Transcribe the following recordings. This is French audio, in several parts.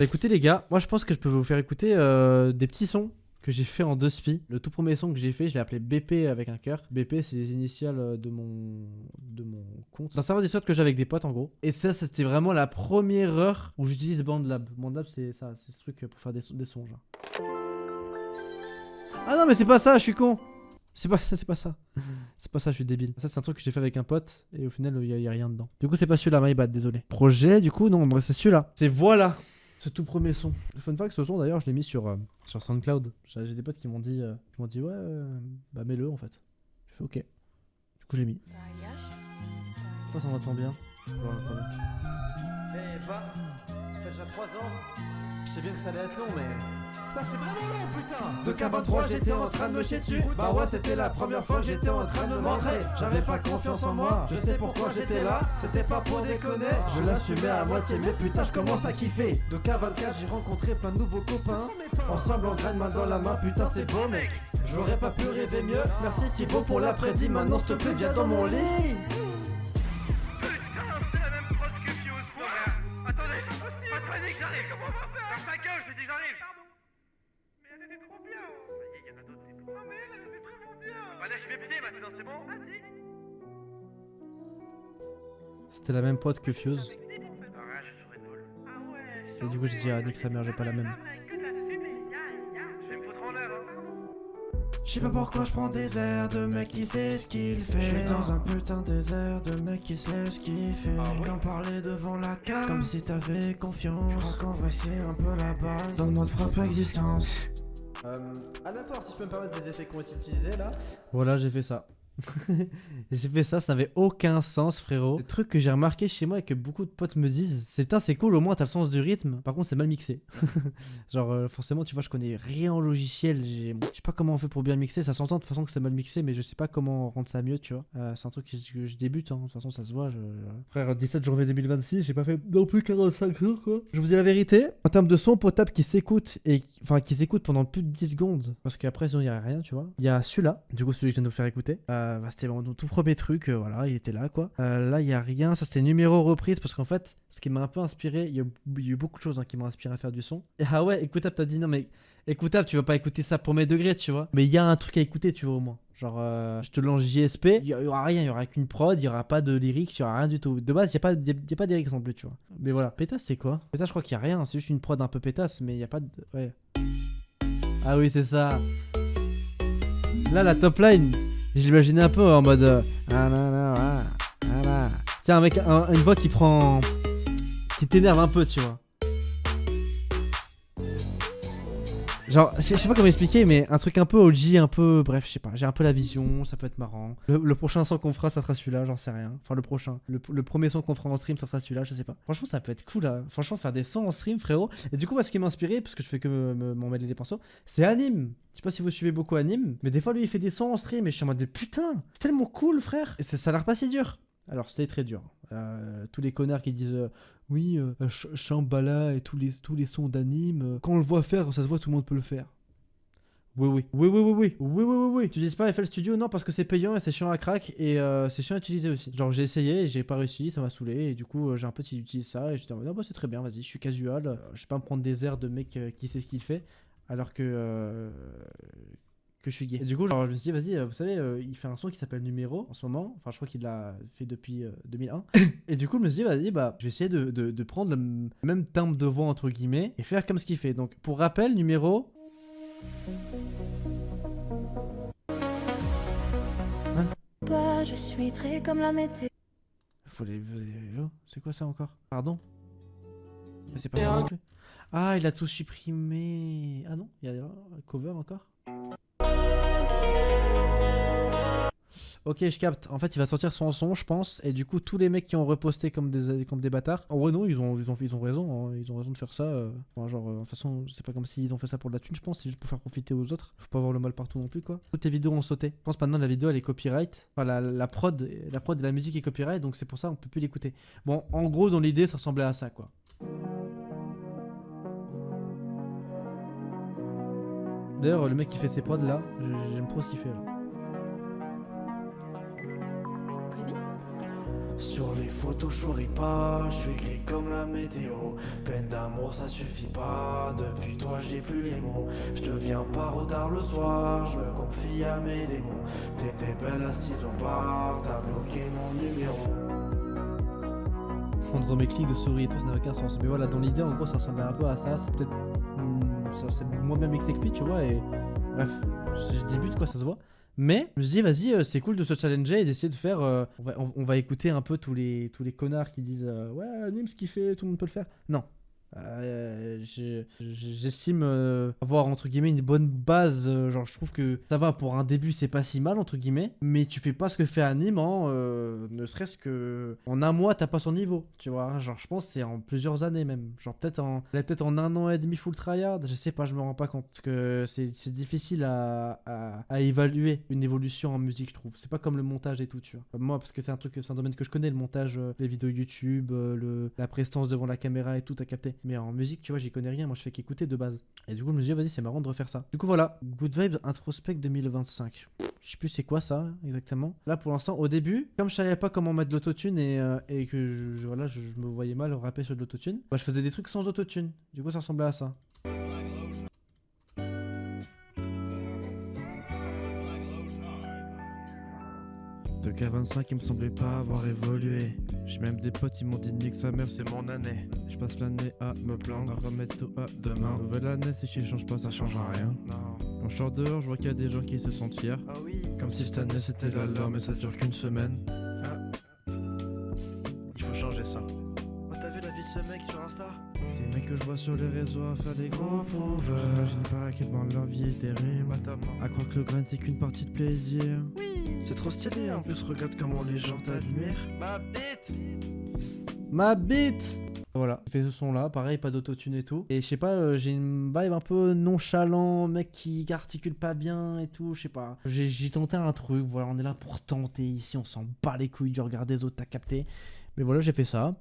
Bah écoutez les gars, moi je pense que je peux vous faire écouter des petits sons que j'ai fait en 2 spi. Le tout premier son que j'ai fait, je l'ai appelé BP avec un cœur. BP c'est les initiales de mon compte. C'est un serveur Discord que j'ai avec des potes en gros. Et ça c'était vraiment la première heure où j'utilise BandLab. BandLab c'est ça, c'est ce truc pour faire des sons genre. Ah non mais c'est pas ça, je suis con. C'est pas ça, c'est pas ça. C'est pas ça, je suis débile. Ça c'est un truc que j'ai fait avec un pote et au final y a rien dedans. Du coup c'est pas celui-là, my bad, désolé. Projet du coup, non, bah, c'est celui-là. C'est voilà. Ce tout premier son. Le fun fact, ce son d'ailleurs, je l'ai mis sur SoundCloud. J'ai des potes qui m'ont dit ouais, bah mets-le en fait. J'ai fait ok. Du coup, je l'ai mis. Je sais pas si on entend bien. Ouais, on entend bien. Eh bah, ça fait déjà 3 ans. Je sais bien que ça allait être long, mais. Putain, c'est vraiment long, putain! De K23, j'étais en train de me chier dessus. Bah ouais, c'était la première fois que j'étais en train de me montrer. J'avais pas confiance en moi, je sais pourquoi j'étais là. C'était pas pour déconner, je l'assumais à moitié, mais putain, je commence à kiffer. De K24, j'ai rencontré plein de nouveaux copains. Ensemble, on graine main dans la main, putain, c'est beau, mec. J'aurais pas pu rêver mieux. Merci Thibaut pour l'après-midi, maintenant s'il te plaît, viens dans mon lit. C'était la même pote que Fuse. Et du coup j'ai dit à Nick sa mère j'ai pas la même. Je sais pas pourquoi je prends des airs de mec qui sait ce qu'il fait. Je suis dans un putain désert de mec qui se laisse kiffer. Qu'en parler devant la cam, comme si t'avais confiance. Je crois qu'en vrai c'est un peu la base dans notre propre existence. Aléatoire si je peux me permettre des effets qui ont été utilisés là. Voilà, j'ai fait ça. J'ai fait ça, ça n'avait aucun sens frérot. Le truc que j'ai remarqué chez moi et que beaucoup de potes me disent, c'est putain c'est cool, au moins t'as le sens du rythme. Par contre c'est mal mixé. Genre forcément tu vois je connais rien en logiciel. Je sais pas comment on fait pour bien mixer. Ça s'entend de toute façon que c'est mal mixé, mais je sais pas comment rendre ça mieux tu vois. C'est un truc que je débute hein. De toute façon ça se voit. Frère 17 janvier 2026, j'ai pas fait non plus 45 jours quoi. Je vous dis la vérité, en termes de son potable qui s'écoute et enfin qui s'écoute pendant plus de 10 secondes, parce qu'après sinon il y a rien tu vois. Il y a celui-là, du coup celui que je viens de vous faire écouter. Bah, c'était mon tout premier truc, voilà, il était là quoi. Là, il y a rien, ça c'était numéro reprise parce qu'en fait, ce qui m'a un peu inspiré, il y a eu beaucoup de choses hein, qui m'ont inspiré à faire du son. Et ah ouais, écoutable, t'as dit non, mais écoutable, tu vas pas écouter ça pour mes degrés, tu vois. Mais il y a un truc à écouter, tu vois, au moins. Genre, je te lance JSP, il y aura rien, il y aura qu'une prod, il y aura pas de lyrics, il y aura rien du tout. De base, il y a pas de lyrics non plus, tu vois. Mais voilà, pétasse, c'est quoi? Pétasse, je crois qu'il y a rien, c'est juste une prod un peu pétasse, mais il y a pas de. Ouais. Ah oui, c'est ça. Là, la top line. Je l'imaginais un peu en mode tiens un mec, une voix qui prend, qui t'énerve un peu tu vois. Genre je sais pas comment expliquer mais un truc un peu OG, un peu bref je sais pas, j'ai un peu la vision, ça peut être marrant. Le prochain son qu'on fera ça sera celui-là, j'en sais rien. Enfin le prochain, le premier son qu'on fera en stream ça sera celui-là, je sais pas. Franchement ça peut être cool là. Franchement faire des sons en stream frérot. Et du coup moi ce qui m'a inspiré, parce que je fais que m'en mêler les pinceaux, c'est Anime. Je sais pas si vous suivez beaucoup Anime, mais des fois lui il fait des sons en stream et je suis en mode putain, c'est tellement cool frère. Et ça a l'air pas si dur. Alors c'est très dur. Tous les connards qui disent oui, Shambhala et tous les sons d'anime, quand on le voit faire, ça se voit, tout le monde peut le faire. Oui. Tu utilises pas FL Studio? Non, parce que c'est payant et c'est chiant à crack et c'est chiant à utiliser aussi. Genre j'ai essayé et j'ai pas réussi, ça m'a saoulé et du coup j'ai un pote qui utilise ça et j'étais en mode ah bah c'est très bien, vas-y, je suis casual, je vais pas me prendre des airs de mec qui sait ce qu'il fait alors que je suis gay. Et du coup, genre, je me suis dit, vas-y, vous savez, il fait un son qui s'appelle Numéro en ce moment. Enfin, je crois qu'il l'a fait depuis 2001. Et du coup, je me suis dit, vas-y, bah, je vais essayer de prendre le même timbre de voix, entre guillemets, et faire comme ce qu'il fait. Donc, pour rappel, Numéro. Hein? Bah, je suis très comme la météo. Faut les. Oh, c'est quoi ça encore? Pardon? Mais c'est pas ça non plus. Ah, il a tout supprimé. Ah non, il y a un cover encore? Ok, je capte. En fait, il va sortir son son, je pense. Et du coup, tous les mecs qui ont reposté comme des bâtards. En vrai, non, ils ont raison. Hein. Ils ont raison de faire ça. Enfin, genre, de toute façon, c'est pas comme s'ils ont fait ça pour de la thune, je pense. C'est juste pour faire profiter aux autres. Faut pas avoir le mal partout non plus, quoi. Toutes les vidéos ont sauté. Je pense maintenant, la vidéo, elle est copyright. Enfin, la prod de la musique est copyright. Donc, c'est pour ça on peut plus l'écouter. Bon, en gros, dans l'idée, ça ressemblait à ça, quoi. D'ailleurs, le mec qui fait ses prods là, j'aime trop ce qu'il fait là. Sur les photos, je souris pas, je suis gris comme la météo. Peine d'amour, ça suffit pas, depuis toi j'ai plus les mots. Je deviens paro tard le soir, je me confie à mes démons. T'étais belle assise au bar, t'as bloqué mon numéro. Dans mes clics de souris et tout, ça n'a aucun sens. Mais voilà, dans l'idée, en gros, ça ressemblait un peu à ça. C'est peut-être. C'est moins bien mixé que lui, tu vois. Et bref, je débute quoi, ça se voit. Mais je me dis, vas-y, c'est cool de se challenger et d'essayer de faire. On va écouter un peu tous les connards qui disent ouais, Nîmes, ce qu'il fait, tout le monde peut le faire. Non. J'estime avoir entre guillemets une bonne base, genre je trouve que ça va pour un début, c'est pas si mal entre guillemets, mais tu fais pas ce que fait Anime ne serait-ce que en un mois t'as pas son niveau, tu vois, genre je pense que c'est en plusieurs années même, genre peut-être en un an et demi full tryhard, je sais pas, je me rends pas compte, parce que c'est difficile à évaluer une évolution en musique, je trouve, c'est pas comme le montage et tout, tu vois, moi parce que c'est un domaine que je connais, le montage, les vidéos YouTube, la prestance devant la caméra et tout, t'as capté. Mais en musique, tu vois, j'y connais rien. Moi, je fais qu'écouter de base. Et du coup, je me suis dit, vas-y, c'est marrant de refaire ça. Du coup, voilà. Good Vibes Introspect 2025. Je sais plus c'est quoi ça, exactement. Là, pour l'instant, au début, comme je savais pas comment mettre de l'autotune et que voilà, je me voyais mal rapper sur de l'autotune, bah, je faisais des trucs sans autotune. Du coup, ça ressemblait à ça. De K25 il me semblait pas avoir évolué. J'ai même des potes ils m'ont dit nique sa mère c'est mon année. Je passe l'année à me plaindre, à remettre tout à demain. Nouvelle année si je change pas ça change rien. Quand je sors dehors je vois qu'il y a des gens qui se sentent fiers. Comme si cette année c'était la leur mais ça dure qu'une semaine. Il faut changer ça. Oh t'as vu la vie de ce mec sur Insta? Ces mecs que je vois sur les réseaux à faire des gros prouveurs. J'imagine pas à quel point leur vie est terrible. À croire que le grain c'est qu'une partie de plaisir. C'est trop stylé, en plus regarde comment les gens t'admirent. Ma bite. Voilà, j'ai fait ce son là, pareil, pas d'autotune et tout. Et je sais pas, j'ai une vibe un peu nonchalant, mec qui articule pas bien et tout, je sais pas. J'ai tenté un truc, voilà, on est là pour tenter ici, on s'en bat les couilles du regard des autres, t'as capté. Mais voilà, j'ai fait ça.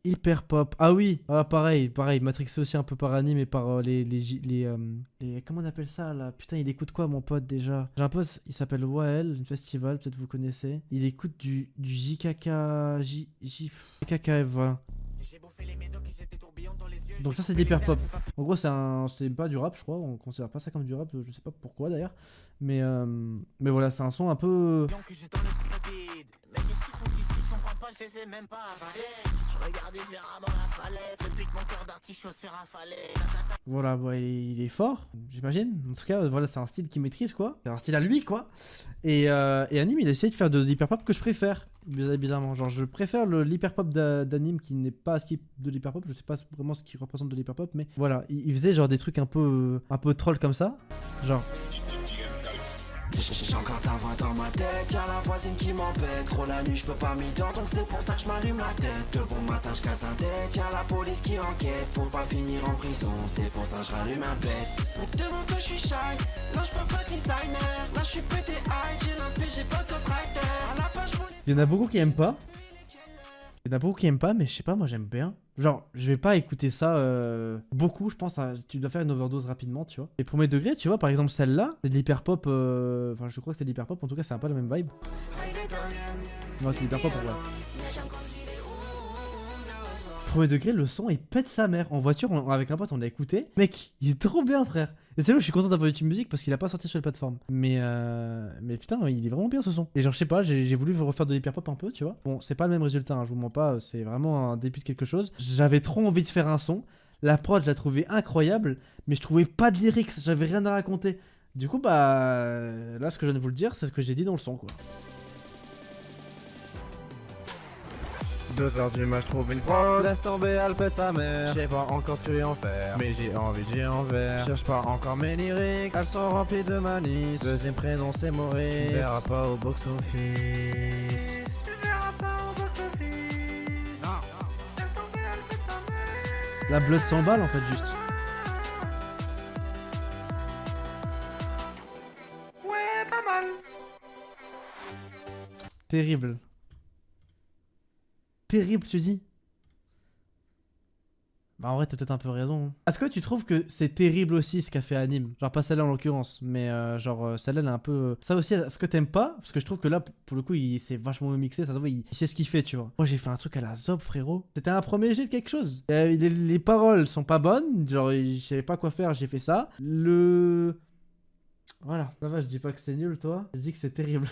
Hyper pop. Ah oui, pareil. Matrixé aussi un peu par Anime et par comment on appelle ça là? Putain, il écoute quoi mon pote déjà? J'ai un pote, il s'appelle Wael, une festival, peut-être vous connaissez. Il écoute du JKK. JKKF, voilà. Donc ça c'est de l'hyper pop. En gros c'est pas du rap je crois, on considère pas ça comme du rap, je sais pas pourquoi d'ailleurs. Mais voilà, c'est un son un peu... Voilà, ouais, il est fort, j'imagine. En tout cas, voilà, c'est un style qu'il maîtrise quoi. C'est un style à lui quoi. Et Anime il a essayé de faire de l'hyper pop que je préfère. Bizarrement, genre je préfère l'hyper pop d'Anime qui n'est pas ce qui de l'hyper pop, je sais pas vraiment ce qui représente de l'hyper pop, mais voilà, il faisait genre des trucs un peu troll comme ça, genre. J'ai encore ta voix dans ma tête, y'a la voisine qui m'embête. Trop la nuit, je peux pas m'y dormir, donc c'est pour ça que je m'allume la tête. De bon matin, je casse un tête, y'a la police qui enquête. Faut pas finir en prison, c'est pour ça que je rallume un bête. Devant que je suis shy, là je peux pas designer. Là je suis pété high, j'ai l'inspire, j'ai pas de ghostwriter. À la page, il y en a beaucoup qui aiment pas. Mais je sais pas, moi j'aime bien. Genre, je vais pas écouter ça beaucoup, je pense. Tu dois faire une overdose rapidement, tu vois. Et premier degré, tu vois, par exemple celle-là, c'est de l'hyper pop. Enfin, je crois que c'est de l'hyper pop, en tout cas, c'est un peu la même vibe. Ouais, c'est l'hyper pop, en vrai. Premier degré, le son il pète sa mère. En voiture, avec un pote, on l'a écouté. Mec, il est trop bien, frère. Et c'est là où je suis content d'avoir YouTube Music parce qu'il a pas sorti sur les plateformes. Mais putain, il est vraiment bien ce son. Et genre, je sais pas, j'ai voulu refaire de l'hyper pop un peu, tu vois. Bon, c'est pas le même résultat, hein, je vous mens pas, c'est vraiment un début de quelque chose. J'avais trop envie de faire un son. La prod, je la trouvais incroyable, mais je trouvais pas de lyrics, j'avais rien à raconter. Du coup, bah là, ce que je viens de vous le dire, c'est ce que j'ai dit dans le son, quoi. 2h du match, je trouve une prod. Laisse tomber, elle pète sa mère. Je sais pas encore ce que j'ai en faire, mais j'ai envie d'y en faire. Cherche pas encore mes lyrics, elles sont remplies de malice. Deuxième prénom c'est Maurice. Tu verras pas au box office. Non. Laisse tomber, elle pète sa mère. La blood s'emballe en fait, juste. Ouais, pas mal. Terrible. Terrible, tu dis. Bah en vrai t'as peut-être un peu raison. Est-ce que tu trouves que c'est terrible aussi ce qu'a fait Anime? Genre pas celle-là en l'occurrence, mais celle-là elle est un peu... Ça aussi, est-ce que t'aimes pas? Parce que je trouve que là pour le coup il s'est vachement mixé, ça se voit, il sait ce qu'il fait tu vois. Moi j'ai fait un truc à la zob frérot. C'était un premier jet de quelque chose. Les paroles sont pas bonnes, genre je savais pas quoi faire, j'ai fait ça. Voilà, ça va, je dis pas que c'est nul toi, je dis que c'est terrible.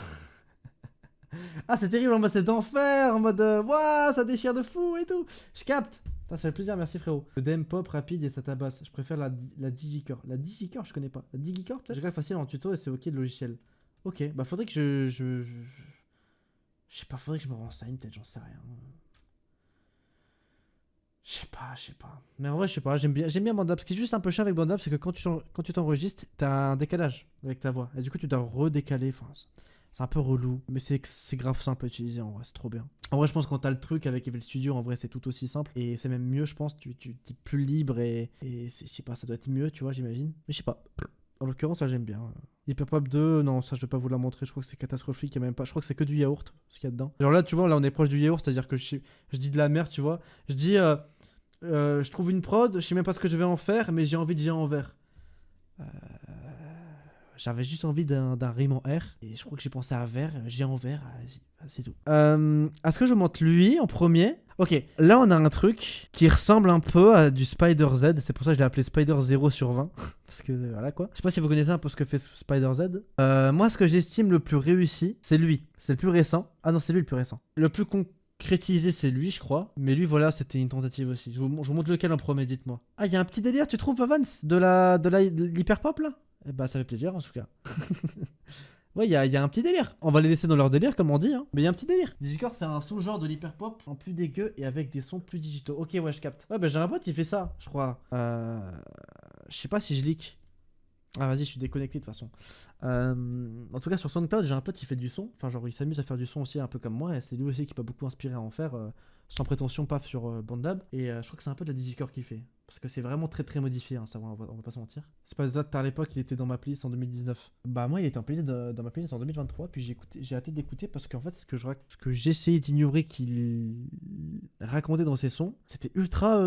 Ah c'est terrible en mode c'est d'enfer, en mode ouah ça déchire de fou et tout. Je capte. Ça fait plaisir, merci frérot. Le DM pop rapide et ça tabasse. Je préfère la Digicore. La Digicore, je connais pas. La Digicore, peut-être? Je regarde facile en tuto et c'est ok le logiciel. Ok, bah faudrait que je sais pas, faudrait que je me renseigne, peut-être, j'en sais rien. Je sais pas. Mais en vrai, je sais pas, j'aime bien BandLab. Ce qui est juste un peu chiant avec BandLab, c'est que quand tu t'enregistres, t'as un décalage avec ta voix. Et du coup, tu dois redécaler. Enfin, c'est un peu relou. Mais c'est grave simple à utiliser en vrai, c'est trop bien. En vrai, je pense que quand t'as le truc avec FL Studio, en vrai, c'est tout aussi simple. Et c'est même mieux, je pense. Tu es plus libre et je sais pas, ça doit être mieux, tu vois, j'imagine. Mais je sais pas. En l'occurrence, ça j'aime bien. Hyperpop 2, non, ça je vais pas vous la montrer. Je crois que c'est catastrophique. Y a même pas. Je crois que c'est que du yaourt, ce qu'il y a dedans. Alors là, tu vois, là on est proche du yaourt, c'est-à-dire que je dis de la merde, tu vois. Je dis, je trouve une prod, je sais même pas ce que je vais en faire, mais j'ai envie de gérer en vert. J'avais juste envie d'un rime en R. Et je crois que j'ai pensé à vert, j'ai en vert, vas-y, c'est tout. Est-ce que je monte lui en premier? Ok, là on a un truc qui ressemble un peu à du Spider Z. C'est pour ça que je l'ai appelé Spider 0/20. Parce que voilà quoi. Je sais pas si vous connaissez un peu ce que fait Spider Z. Moi, ce que j'estime le plus réussi, c'est lui. C'est le plus récent. Ah non, c'est lui le plus récent. Le plus concrétisé, c'est lui, je crois. Mais lui, voilà, c'était une tentative aussi. Je vous montre lequel en premier, dites-moi. Ah, il y a un petit délire, tu trouves, Avance? De l'hyperpop là? Eh bah, ça fait plaisir en tout cas. Ouais, il y a un petit délire. On va les laisser dans leur délire, comme on dit, hein. Mais il y a un petit délire. Digicore, c'est un sous-genre de l'hyperpop en plus dégueu et avec des sons plus digitaux. Ok, ouais, je capte. Ouais, bah j'ai un pote qui fait ça, je crois. Je sais pas si je leak. Ah, vas-y, je suis déconnecté de toute façon. En tout cas, sur SoundCloud, j'ai un pote qui fait du son. Enfin, genre, il s'amuse à faire du son aussi, un peu comme moi. Et c'est lui aussi qui m'a beaucoup inspiré à en faire. Sans prétention, paf, sur BandLab. Et je crois que c'est un peu de la Digicore qu'il fait. Parce que c'est vraiment très très modifié, hein, ça, on va pas se mentir. C'est pas ça, à l'époque, il était dans ma playlist en 2019. Bah, moi, il était dans ma playlist en 2023. Puis j'ai hâte d'écouter parce qu'en fait, ce que j'essayais d'ignorer qu'il racontait dans ses sons, c'était ultra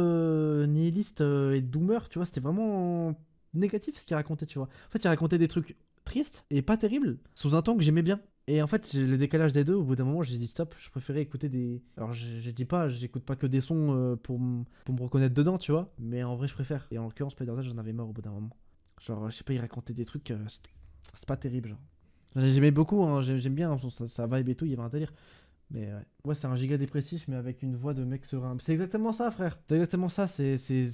nihiliste et doomer, tu vois. C'était vraiment négatif ce qu'il racontait, tu vois. En fait, il racontait des trucs tristes et pas terribles, sous un ton que j'aimais bien. Et en fait, le décalage des deux, au bout d'un moment, j'ai dit stop, je préférais écouter des... Alors, je dis pas, j'écoute pas que des sons pour me reconnaître dedans, tu vois. Mais en vrai, je préfère. Et en l'occurrence, Spider-Man, j'en avais marre au bout d'un moment. Genre, je sais pas, il racontait des trucs, c'est pas terrible, genre. J'aimais beaucoup, hein, j'aime bien sa vibe et tout, il y avait un délire. Mais ouais, c'est un giga dépressif, mais avec une voix de mec serein. C'est exactement ça, frère. C'est exactement ça, je sais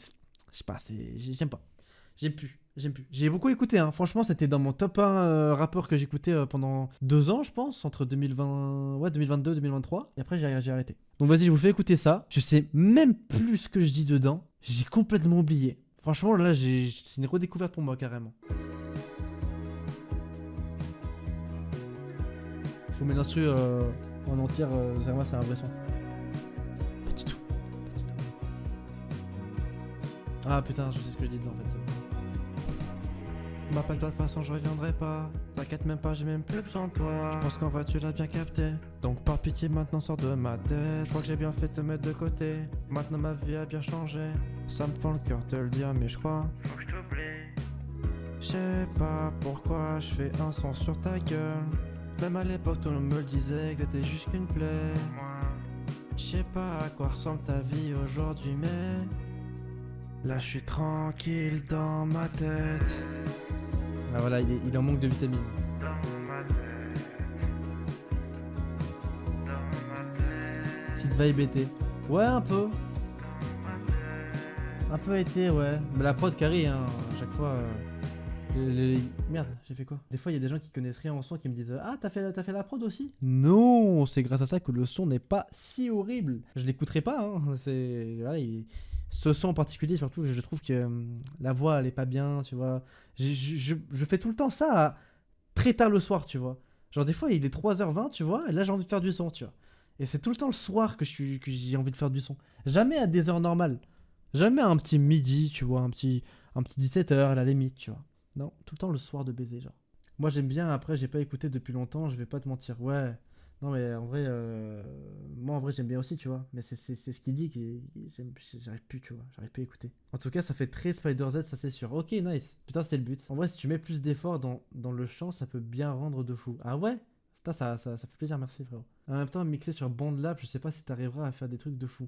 pas, j'aime pas. J'aime plus. J'ai beaucoup écouté, hein. Franchement, c'était dans mon top 1 rappeur que j'écoutais pendant 2 ans, je pense, entre 2022 et 2023. Et après, j'ai arrêté. Donc vas-y, je vous fais écouter ça. Je sais même plus ce que je dis dedans. J'ai complètement oublié. Franchement, là, c'est une redécouverte pour moi, carrément. Je vous mets l'instru en entière. Zerma, c'est un vrai son. Pas du tout. Ah putain, je sais ce que je dis dedans, en fait. M'appelle pas de toute façon, je reviendrai pas. T'inquiète même pas, j'ai même plus besoin de toi. Je pense qu'en vrai tu l'as bien capté. Donc par pitié maintenant sors de ma tête. Je crois que j'ai bien fait de te mettre de côté. Maintenant ma vie a bien changé. Ça me fend le cœur de te le dire, mais je crois faut que je t'oublie. Je sais pas pourquoi je fais un son sur ta gueule. Même à l'époque tout le monde me le disait que t'étais juste qu'une plaie. Je sais pas à quoi ressemble ta vie aujourd'hui, mais là je suis tranquille dans ma tête. Ah voilà, il en manque de vitamines. Petite vibe été. Ouais, un peu. Un peu été, ouais. Mais la prod carré, hein, à chaque fois. Merde, j'ai fait quoi? Des fois, il y a des gens qui connaissent rien en son qui me disent ah, t'as fait la prod aussi? Non, c'est grâce à ça que le son n'est pas si horrible. Je l'écouterai pas, hein. Voilà, ce son en particulier, surtout, je trouve que la voix, elle est pas bien, tu vois. Je fais tout le temps ça très tard le soir, tu vois. Genre, des fois, il est 3h20, tu vois, et là, j'ai envie de faire du son, tu vois. Et c'est tout le temps le soir que j'ai envie de faire du son. Jamais à des heures normales. Jamais à un petit midi, tu vois, un petit 17h à la limite, tu vois. Non, tout le temps le soir de baiser, genre. Moi, j'aime bien, après, j'ai pas écouté depuis longtemps, je vais pas te mentir. Ouais, Non mais en vrai, moi en vrai j'aime bien aussi, tu vois. Mais c'est ce qu'il dit j'arrive plus, tu vois. J'arrive plus à écouter. En tout cas, ça fait très Spider-Z, ça c'est sûr. Ok, nice. Putain, c'était le but. En vrai, si tu mets plus d'efforts dans le chant, ça peut bien rendre de fou. Ah ouais? Putain, ça fait plaisir, merci frérot. En même temps, mixer sur BandLab, je sais pas si t'arriveras à faire des trucs de fou.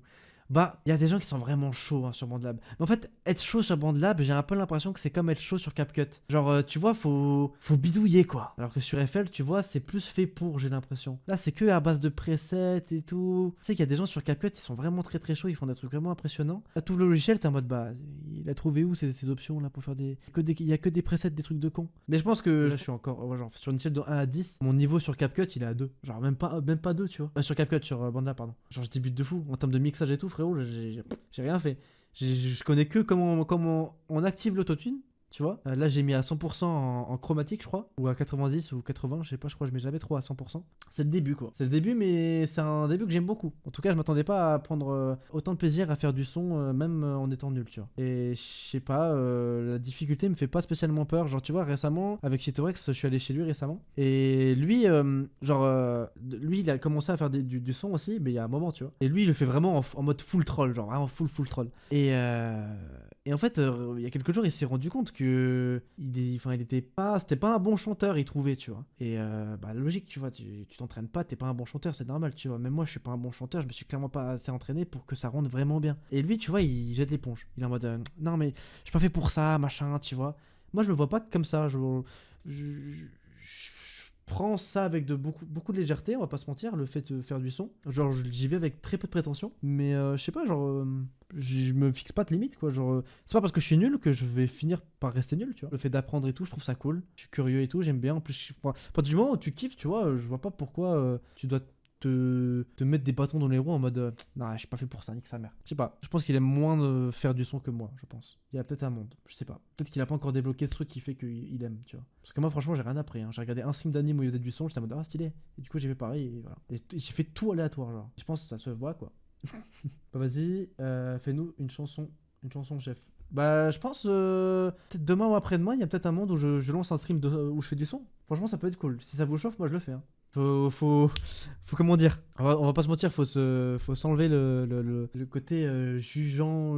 Bah, il y a des gens qui sont vraiment chauds hein, sur BandLab. Mais en fait, être chaud sur BandLab, j'ai un peu l'impression que c'est comme être chaud sur CapCut. Genre, tu vois, faut bidouiller quoi. Alors que sur FL, tu vois, c'est plus fait pour, j'ai l'impression. Là, c'est que à base de presets et tout. Tu sais qu'il y a des gens sur CapCut, ils sont vraiment très très chauds, ils font des trucs vraiment impressionnants. Là, tout le logiciel, t'es en mode, bah, il a trouvé où ces options là pour faire des. Il y a que des presets, des trucs de con. Mais je pense que là, je suis encore, ouais, genre, sur une échelle de 1 à 10, mon niveau sur CapCut, il est à 2. Genre, même pas 2, tu vois. Sur CapCut, sur BandLab, pardon. Genre, je débute de fou. En termes de mixage et tout, frérot, j'ai rien fait. Je connais que comment on active l'autotune, tu vois. Là, j'ai mis à 100% en chromatique, je crois. Ou à 90 ou 80, je sais pas, je crois que je mets jamais trop à 100%. C'est le début, quoi. C'est le début, mais c'est un début que j'aime beaucoup. En tout cas, je m'attendais pas à prendre autant de plaisir à faire du son, même en étant nul, tu vois. Et je sais pas, la difficulté me fait pas spécialement peur. Genre, tu vois, récemment, avec Citorex, je suis allé chez lui récemment. Et lui, lui, il a commencé à faire du son aussi, mais il y a un moment, tu vois. Et lui, il le fait vraiment en mode full troll, genre vraiment full troll. Et en fait, il y a quelques jours, il s'est rendu compte que c'était pas un bon chanteur, il trouvait, tu vois. Et bah logique, tu vois, tu t'entraînes pas, t'es pas un bon chanteur, c'est normal, tu vois. Même moi, je suis pas un bon chanteur, je me suis clairement pas assez entraîné pour que ça rentre vraiment bien. Et lui, tu vois, il jette l'éponge. Il est en mode, non mais je suis pas fait pour ça, machin, tu vois. Moi, je me vois pas comme ça. Je prends ça avec beaucoup de légèreté, on va pas se mentir, le fait de faire du son. Genre, j'y vais avec très peu de prétention. Mais je sais pas, genre, je me fixe pas de limite, quoi. Genre, c'est pas parce que je suis nul que je vais finir par rester nul, tu vois. Le fait d'apprendre et tout, je trouve ça cool. Je suis curieux et tout, j'aime bien. En plus, du moment où tu kiffes, tu vois, je vois pas pourquoi tu dois te mettre des bâtons dans les roues en mode non, je suis pas fait pour ça, nique sa mère. Je sais pas, je pense qu'il aime moins de faire du son que moi, je pense. Il y a peut-être un monde, je sais pas. Peut-être qu'il a pas encore débloqué ce truc qui fait qu'il aime, tu vois. Parce que moi, franchement, j'ai rien appris. Hein. J'ai regardé un stream d'anime où il faisait du son, j'étais en mode ah, stylé. Et du coup, j'ai fait pareil, et voilà. Et j'ai fait tout aléatoire, genre. Je pense que ça se voit, quoi. Bah, vas-y, fais-nous une chanson, chef. Bah, je pense peut-être demain ou après-demain, il y a peut-être un monde où je lance un stream où je fais du son. Franchement, ça peut être cool. Si ça vous chauffe, moi je le fais. Hein. Faut comment dire, on va pas se mentir, faut s'enlever le côté jugement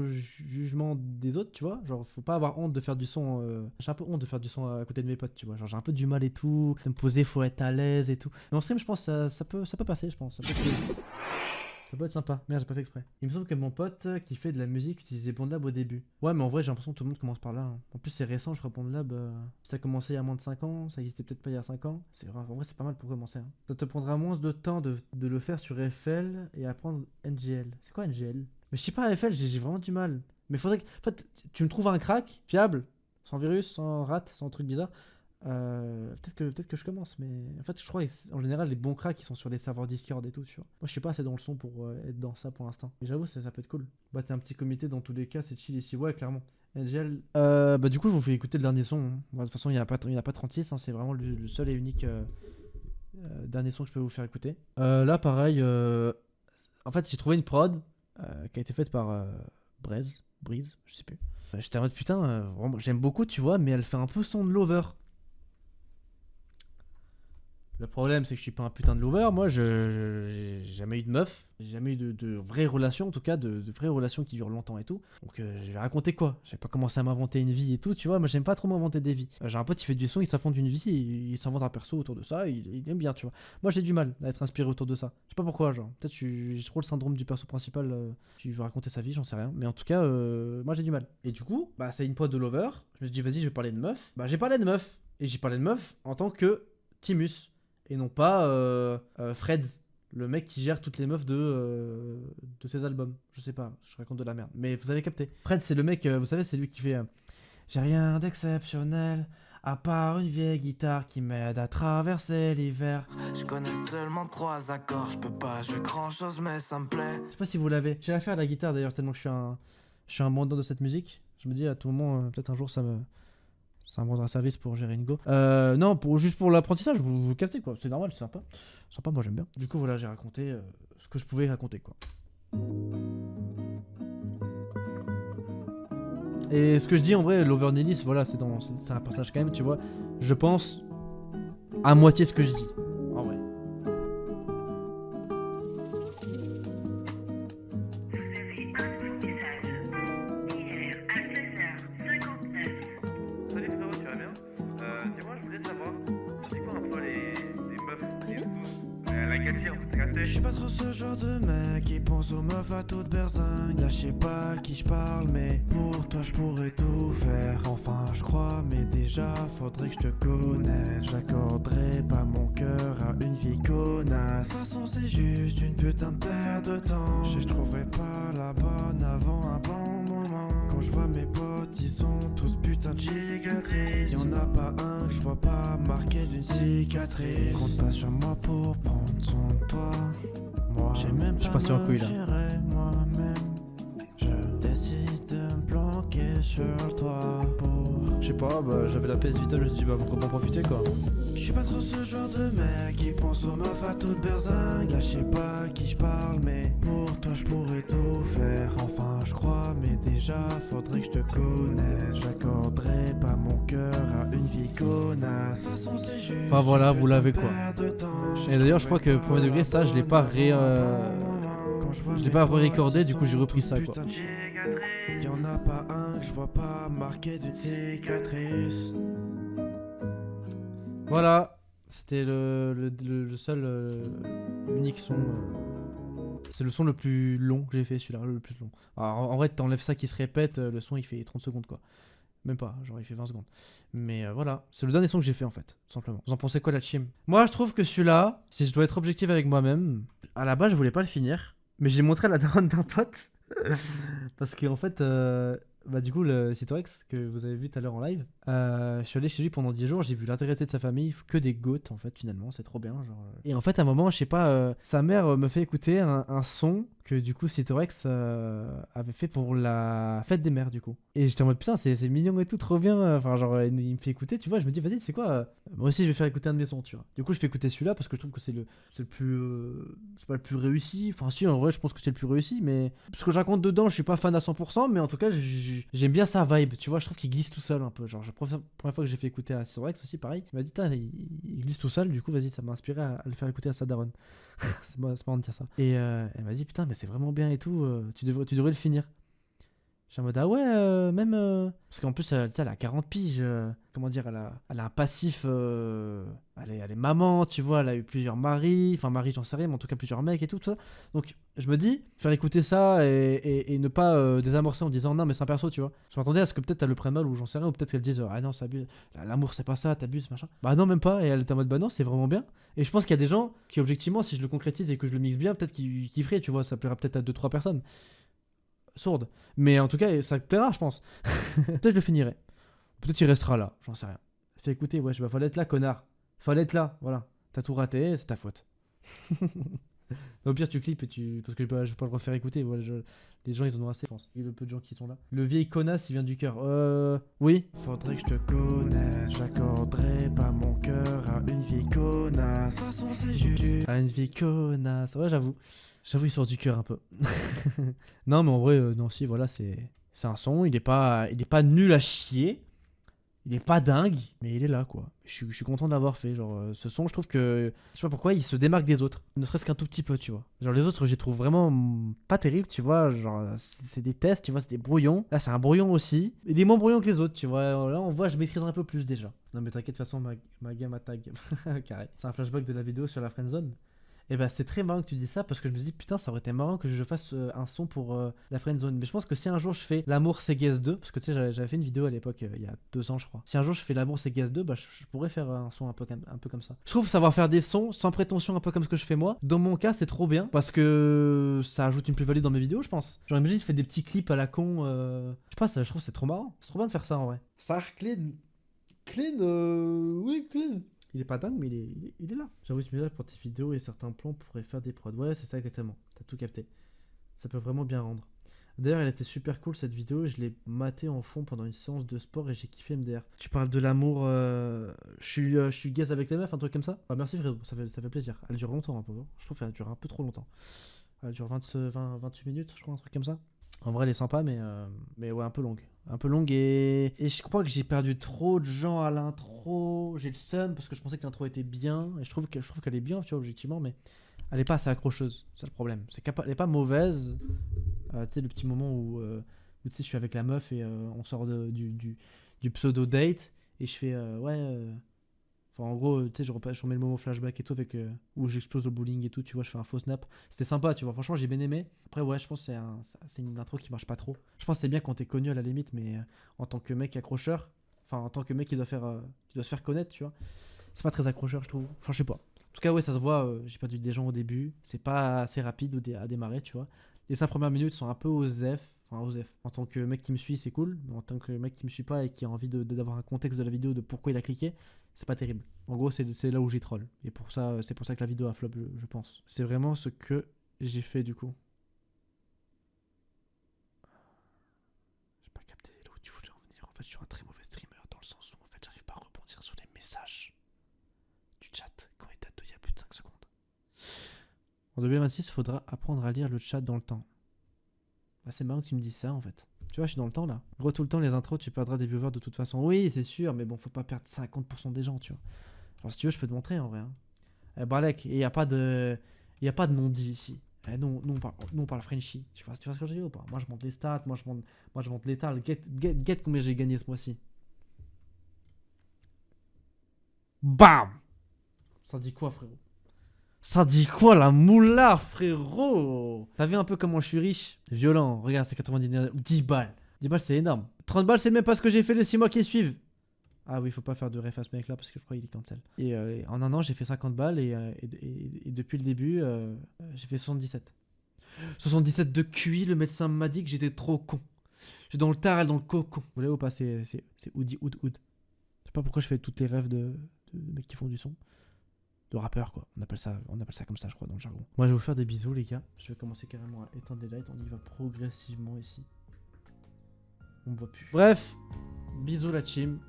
des autres, tu vois. Genre, faut pas avoir honte de faire du son. J'ai un peu honte de faire du son à côté de mes potes, tu vois. Genre, j'ai un peu du mal et tout, de me poser, faut être à l'aise et tout. Mais en stream, je pense que ça peut passer, je pense. Ça peut être sympa. Merde, j'ai pas fait exprès. Il me semble que mon pote qui fait de la musique utilisait BandLab au début. Ouais, mais en vrai, j'ai l'impression que tout le monde commence par là. Hein. En plus, c'est récent, je crois, BandLab. Ça a commencé il y a moins de 5 ans. Ça existait peut-être pas il y a 5 ans. En vrai, c'est pas mal pour commencer. Hein. Ça te prendra moins de temps de le faire sur FL et apprendre NGL. C'est quoi NGL? Mais je sais pas, FL, j'ai vraiment du mal. Mais faudrait que. En fait, tu me trouves un crack fiable, sans virus, sans rat, sans truc bizarre. Peut-être que je commence, mais en fait je crois en général les bons cracks ils sont sur les serveurs Discord et tout, tu vois. Moi je suis pas assez dans le son pour être dans ça pour l'instant. Mais j'avoue ça peut être cool. Bah t'es un petit comité dans tous les cas, c'est chill ici, ouais clairement. NGL. Bah du coup je vous fais écouter le dernier son. Hein. Bah, de toute façon il n'y en a pas 36, hein, c'est vraiment le seul et unique dernier son que je peux vous faire écouter. Là pareil, en fait j'ai trouvé une prod qui a été faite par Brise, je sais plus. J'étais en mode putain, vraiment, j'aime beaucoup tu vois, mais elle fait un peu son de Lover. Le problème, c'est que je suis pas un putain de lover. Moi, j'ai jamais eu de meuf. J'ai jamais eu de vraies relations, en tout cas, de vraies relations qui durent longtemps et tout. Donc, je vais raconter quoi? J'ai pas commencé à m'inventer une vie et tout, tu vois. Moi, j'aime pas trop m'inventer des vies. J'ai un pote qui fait du son, il s'invente une vie, il s'invente un perso autour de ça, il aime bien, tu vois. Moi, j'ai du mal à être inspiré autour de ça. Je sais pas pourquoi, genre. Peut-être j'ai trop le syndrome du perso principal qui veut raconter sa vie, j'en sais rien. Mais en tout cas, moi, j'ai du mal. Et du coup, bah, c'est une prod de lover. Je me suis dit, vas-y, je vais parler de meuf. Bah, j'ai parlé de meuf. Et j'ai parlé de meuf en tant que Timus. Et non pas Freds, le mec qui gère toutes les meufs de ses albums. Je sais pas, je raconte de la merde. Mais vous avez capté. Freds, c'est le mec, vous savez, c'est lui qui fait j'ai rien d'exceptionnel, à part une vieille guitare qui m'aide à traverser l'hiver. Je connais seulement 3 accords, je peux pas jouer grand chose, mais ça me plaît. Je sais pas si vous l'avez. J'ai affaire à la guitare d'ailleurs, tellement que je suis un bandant de cette musique. Je me dis à tout moment, peut-être un jour ça me rendra service pour gérer une go. Non, juste pour l'apprentissage, vous captez quoi, c'est normal, c'est sympa. Sympa, moi j'aime bien. Du coup, voilà, j'ai raconté ce que je pouvais raconter quoi. Et ce que je dis en vrai, l'Overnilis, voilà, c'est un passage quand même, tu vois. Je pense à moitié ce que je dis, en vrai. Je suis pas trop ce genre de mec qui pense aux meufs à toute berzingue. Là je sais pas à qui je parle, mais pour toi je pourrais tout faire. Enfin je crois, mais déjà faudrait que je te connaisse. J'accorderai pas mon cœur à une vie connasse. De toute façon c'est juste une putain de perte de temps. Je trouverai pas la bonne avant un bon moment. Quand je vois mes potes ils sont tous putain de gigatrices. Y'en a pas un que je vois pas marqué d'une cicatrice. Compte pas sur moi pour prendre soin de toi. Moi j'ai même Je suis pas sur un couille, là. gérer moi-même. Je décide de me planquer sur le toit pour... Je sais pas, bah j'avais la PS Vita, je me suis dit bah pourquoi pas en profiter quoi. Je suis pas trop ce genre de mec qui pense aux meufs à toute berzingue. Là je sais pas à qui je parle, mais pour toi je pourrais tout faire. Enfin je crois, mais déjà faudrait que je te connaisse. J'accorderai pas mon cœur à une vie connasse. Enfin voilà, vous l'avez quoi. Et d'ailleurs je crois que premier degré ça je l'ai pas je l'ai pas re-recordé, du coup j'ai repris ça quoi. Y'en a pas un que je vois pas marqué d'une cicatrice. Voilà, c'était le seul, l'unique son. C'est le son le plus long que j'ai fait, celui-là, le plus long. Alors, en vrai, t'enlèves ça qui se répète, le son il fait 30 secondes quoi. Même pas, genre il fait 20 secondes. Mais voilà, c'est le dernier son que j'ai fait en fait, tout simplement. Vous en pensez quoi la team? Moi je trouve que celui-là, si je dois être objectif avec moi-même, à la base je voulais pas le finir, mais j'ai montré à la daronne d'un pote. Parce qu'en fait, bah du coup, le Citorex que vous avez vu tout à l'heure en live, je suis allé chez lui pendant 10 jours, j'ai vu l'intégralité de sa famille, que des goats en fait finalement, c'est trop bien. Genre. Et en fait, à un moment, je sais pas, sa mère me fait écouter un son que du coup Citorex avait fait pour la fête des mères du coup. Et j'étais en mode putain, c'est mignon et tout, trop bien. Enfin, genre, il me fait écouter, tu vois, je me dis, vas-y, c'est quoi moi aussi, je vais faire écouter un de mes sons, tu vois. Du coup, je fais écouter celui-là parce que je trouve que c'est le plus. C'est pas le plus réussi. Enfin, si, en vrai, je pense que c'est le plus réussi, mais. Ce que je raconte dedans, je suis pas fan à 100%, mais en tout cas, j'aime bien sa vibe, tu vois. Je trouve qu'il glisse tout seul un peu. Genre, la première fois que j'ai fait écouter à Citorex aussi, pareil, il m'a dit, il glisse tout seul, du coup, vas-y, ça m'a inspiré à le faire écouter à sa daronne. C'est marrant de dire ça. Et elle m'a dit, putain, mais c'est vraiment bien et tout, tu devrais le finir. Je suis en mode, ah ouais, même. Parce qu'en plus, elle a 40 piges. Comment dire, elle a un passif. Elle est maman, tu vois, elle a eu plusieurs maris. Enfin, mari, j'en sais rien, mais en tout cas, plusieurs mecs et tout ça. Donc, je me dis, faire écouter ça et ne pas désamorcer en disant non, mais c'est un perso, tu vois. Je m'attendais à ce que peut-être elle le prenne mal ou j'en sais rien, ou peut-être qu'elle dise, ah non, ça abuse. L'amour, c'est pas ça, t'abuses, machin. Bah non, même pas. Et elle était en mode, bah non, c'est vraiment bien. Et je pense qu'il y a des gens qui, objectivement, si je le concrétise et que je le mixe bien, peut-être qu'ils kifferaient, tu vois, ça plaira peut-être à 2-3 personnes. Sourde. Mais en tout cas, ça te plaira, je pense. Peut-être je le finirai. Peut-être il restera là, j'en sais rien. Fais écouter, ouais, bah fallait être là, connard. Fallait être là, voilà. T'as tout raté, c'est ta faute. Au pire, tu clips et tu. Parce que je vais pas le refaire écouter. Voilà, les gens, ils en ont assez, je pense. Et le peu de gens qui sont là. Le vieil connasse, il vient du cœur. Oui. Faudrait que je te connaisse. J'accorderai pas mon cœur à une vie connasse. À une vie connasse. Ouais, j'avoue. J'avoue, il sort du cœur un peu. Non, mais en vrai, non, si, voilà, c'est un son. Il est pas nul à chier. Il est pas dingue, mais il est là, quoi. Je suis content de l'avoir fait. Genre, ce son, je trouve que. Je sais pas pourquoi, il se démarque des autres. Ne serait-ce qu'un tout petit peu, tu vois. Genre, les autres, je les trouve vraiment pas terribles, tu vois. Genre, c'est des tests, tu vois, c'est des brouillons. Là, c'est un brouillon aussi. Et des moins brouillons que les autres, tu vois. Là, on voit, je maîtrise un peu plus déjà. Non, mais t'inquiète, de toute façon, ma gamme attaque. Carré. C'est un flashback de la vidéo sur la friendzone. Et bah c'est très marrant que tu dis ça parce que je me dis putain ça aurait été marrant que je fasse un son pour la friendzone. Mais je pense que si un jour je fais l'amour c'est Guess 2, parce que tu sais j'avais fait une vidéo à l'époque il y a 2 ans je crois. Si un jour je fais l'amour c'est Guess 2, bah je pourrais faire un son un peu comme ça. Je trouve savoir faire des sons sans prétention un peu comme ce que je fais moi. Dans mon cas c'est trop bien parce que ça ajoute une plus-value dans mes vidéos je pense. Genre imagine je fais des petits clips à la con. Je sais pas, je trouve c'est trop marrant. C'est trop bien de faire ça en vrai. Ça clean. Oui clean. Il est pas dingue, mais il est là. J'avoue, ce message pour tes vidéos et certains plans pourraient faire des prods. Ouais, c'est ça exactement. T'as tout capté. Ça peut vraiment bien rendre. D'ailleurs, elle était super cool cette vidéo. Je l'ai matée en fond pendant une séance de sport et j'ai kiffé MDR. Tu parles de l'amour. Je suis gaze avec les meufs, un truc comme ça. Ah, merci Fredo, ça fait plaisir. Elle dure longtemps un peu. Je trouve qu'elle dure un peu trop longtemps. Elle dure 28 minutes, je crois, un truc comme ça. En vrai, elle est sympa, mais ouais, un peu longue. Un peu longue et je crois que j'ai perdu trop de gens à l'intro. J'ai le seum parce que je pensais que l'intro était bien. Et je trouve qu'elle est bien, tu vois, objectivement, mais elle est pas assez accrocheuse. C'est le problème. C'est qu'elle est pas mauvaise. Tu sais, le petit moment où tu sais, je suis avec la meuf et on sort du pseudo-date. Et je fais, ouais, Enfin, en gros, tu sais, je remets le moment flashback et tout, avec où j'explose au bowling et tout, tu vois, je fais un faux snap. C'était sympa, tu vois, franchement, j'ai bien aimé. Après, ouais, je pense que c'est une intro qui marche pas trop. Je pense que c'est bien quand t'es connu à la limite, mais en tant que mec accrocheur, enfin, en tant que mec qui doit se faire connaître, tu vois, c'est pas très accrocheur, je trouve. Enfin, je sais pas. En tout cas, ouais, ça se voit, j'ai perdu des gens au début, c'est pas assez rapide à démarrer, tu vois. Les 5 premières minutes sont un peu osef. Enfin, osef. En tant que mec qui me suit, c'est cool. Mais en tant que mec qui me suit pas et qui a envie d'avoir un contexte de la vidéo de pourquoi il a cliqué, c'est pas terrible. En gros, c'est là où j'ai troll. Et pour ça, c'est pour ça que la vidéo a flop, je pense. C'est vraiment ce que j'ai fait du coup. J'ai pas capté là où tu voulais en venir. En fait, je suis un très mauvais streamer dans le sens où en fait, j'arrive pas à rebondir sur les messages du chat quand il date d'il y a plus de 5 secondes. En 2026, il faudra apprendre à lire le chat dans le temps. Bah, c'est marrant que tu me dises ça en fait. Tu vois, je suis dans le temps là. En gros, tout le temps, les intros, tu perdras des viewers de toute façon. Oui, c'est sûr, mais bon, faut pas perdre 50% des gens, tu vois. Alors, si tu veux, je peux te montrer en vrai. Hein. Balek, il n'y a pas de. Il y a pas de non-dit ici. Non, on parle Frenchy. Tu vois ce que je dis ou pas? Moi, je monte les stats, moi, je monte l'état. Get combien j'ai gagné ce mois-ci. Bam! Ça dit quoi, frérot? Ça dit quoi la moula, frérot? T'as vu un peu comment je suis riche? Violent, regarde, c'est 10 balles. 10 balles, c'est énorme. 30 balles, c'est même pas ce que j'ai fait les 6 mois qui suivent. Ah oui, faut pas faire de ref à ce mec là parce que je crois qu'il est cancel. Et en un an, j'ai fait 50 balles et depuis le début, j'ai fait 77. 77 de QI, le médecin m'a dit que j'étais trop con. J'étais dans le tarel, dans le cocon. Vous voulez ou pas? C'est Oudi Oud. Je sais pas pourquoi je fais toutes les rêves de mecs qui font du son. De rappeur quoi, on appelle ça comme ça je crois dans le jargon. Moi je vais vous faire des bisous les gars, je vais commencer carrément à éteindre les lights, on y va progressivement ici. On me voit plus. Bref, bisous la team,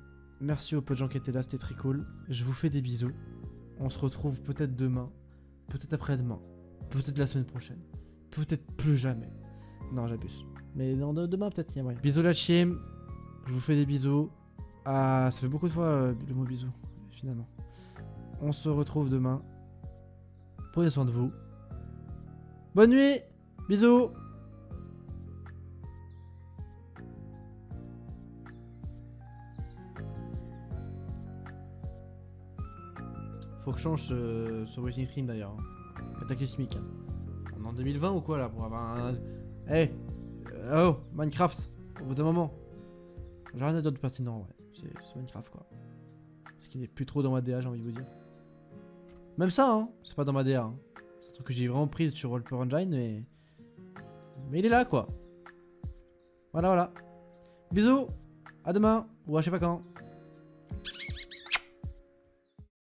merci aux peu de gens qui étaient là, c'était très cool. Je vous fais des bisous, on se retrouve peut-être demain, peut-être après-demain, peut-être la semaine prochaine, peut-être plus jamais. Non j'abuse, mais non, demain peut-être il y a moyen. Bisous la team, je vous fais des bisous. Ah ça fait beaucoup de fois le mot bisous finalement. On se retrouve demain. Prenez soin de vous. Bonne nuit. Bisous. Faut que je change ce waiting screen d'ailleurs. Cataclysmique. Hein. On est en 2020 ou quoi là pour avoir un... Hey oh Minecraft. Au bout d'un moment. J'ai rien à dire de pertinent ouais. C'est Minecraft quoi. Ce qui n'est plus trop dans ma DA j'ai envie de vous dire. Même ça, hein, c'est pas dans ma DA. Hein. C'est un truc que j'ai vraiment pris sur Rollper Engine, mais il est là, quoi. Voilà. Bisous, à demain, ou à je sais pas quand.